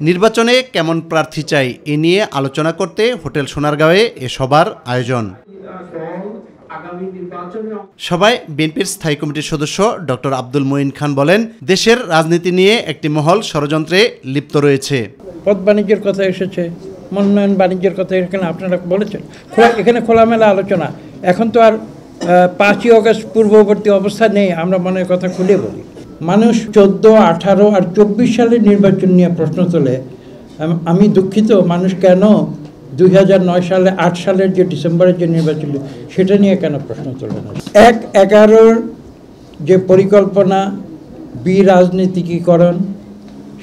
নির্বাচনে কেমন প্রার্থী চাই এ নিয়ে আলোচনা করতে হোটেল সোনারগাঁওয়ে এ সভার আয়োজন। সভায় বিএনপির স্থায়ী কমিটির সদস্য ডক্টর আব্দুল মঈন খান বলেন, দেশের রাজনীতি নিয়ে একটি মহল ষড়যন্ত্রে লিপ্ত রয়েছে। পথ বাণিজ্যের কথা এসেছে, মনোনয়ন বাণিজ্যের কথা এখানে আপনারা বলেছেন, এখানে খোলামেলা আলোচনা। এখন তো আর 5ই আগস্ট পূর্ববর্তী অবস্থা নেই, আমরা মনের কথা খুলে বলি। মানুষ 14, 18 আর 24 সালের নির্বাচন নিয়ে প্রশ্ন তোলে। আমি দুঃখিত, মানুষ কেন 2009 সালে 8 সালের যে ডিসেম্বরের যে নির্বাচন সেটা নিয়ে কেন প্রশ্ন তোলে না? 1/11 যে পরিকল্পনা, রাজনীতিকীকরণ,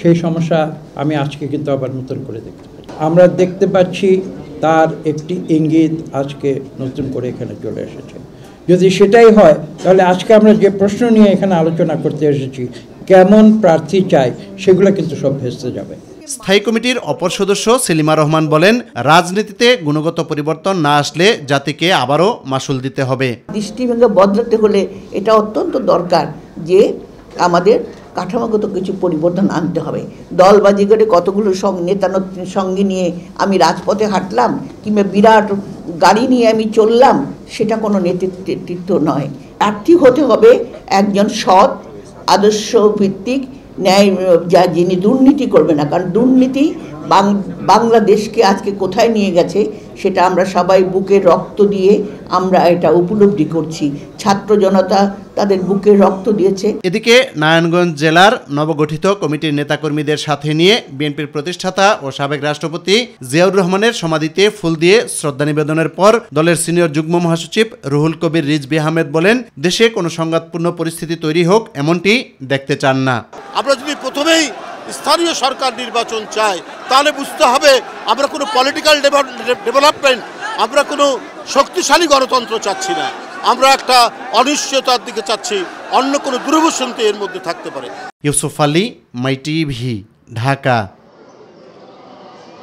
সেই সমস্যা আমি আজকে কিন্তু আবার নতুন করে দেখতে পাচ্ছি। আমরা দেখতে পাচ্ছি তার একটি ইঙ্গিত আজকে নতুন করে এখানে চলে এসেছে। যদি সেটাই হয় তাহলে আজকে আমরা যে প্রশ্ন নিয়ে এখানে আলোচনা করতে এসেছি, কেমন প্রার্থী চাই, সেগুলো কিন্তু সব ভেস্তে যাবে। স্থায়ী কমিটির অপর সদস্য সেলিমা রহমান বলেন, রাজনীতিতে গুণগত পরিবর্তন না আসলে জাতিকে আবারও মাসুল দিতে হবে। দৃষ্টিভঙ্গি বদলাতে হলে এটা অত্যন্ত দরকার যে আমাদের কাঠামোগত কিছু পরিবর্তন আনতে হবে। দলবাজি করে কতগুলো নেতা সঙ্গে নিয়ে আমি রাজপথে হাঁটলাম কিংবা বিরাট গাড়ি নিয়ে আমি চললাম, সেটা কোনো নেতৃত্ব নয়। প্রার্থী হতে হবে একজন সৎ, আদর্শ ভিত্তিক, ন্যায়, যা যিনি দুর্নীতি করবে না। কারণ দুর্নীতি বাংলাদেশকে আজকে কোথায় নিয়ে গেছে সেটা আমরা সবাই বুকের রক্ত দিয়ে আমরা এটা উপলব্ধি করছি। ছাত্র জনতা তাদের বুকের রক্ত দিয়েছে। এদিকে নারায়ণগঞ্জ জেলার নবগঠিত কমিটির নেতাকর্মীদের সাথে নিয়ে বিএনপির প্রতিষ্ঠাতা ও সাবেক রাষ্ট্রপতি জিয়াউর রহমানের সমাধিতে ফুল দিয়ে শ্রদ্ধা নিবেদনের পর দলের সিনিয়র যুগ্ম মহাসচিব রুহুল কবির রিজভী আহমেদ বলেন, দেশে কোনো সংঘাতপূর্ণ পরিস্থিতি তৈরি হোক এমনটি দেখতে চান না। আমরা যদি প্রথমেই স্থানীয় সরকার নির্বাচন চাই তাহলে বুঝতে হবে আমরা কোনো পলিটিক্যাল ডেভেলপমেন্ট, আমরা কোনো শক্তিশালী গণতন্ত্র চাচ্ছি না। আমরা একটা অনিশ্চয়তার দিকে চাচ্ছি, অন্য কোনো দুরবসন্তি এর মধ্যে থাকতে পারে। ইউসুফ আলী, মাই টিভি, ঢাকা।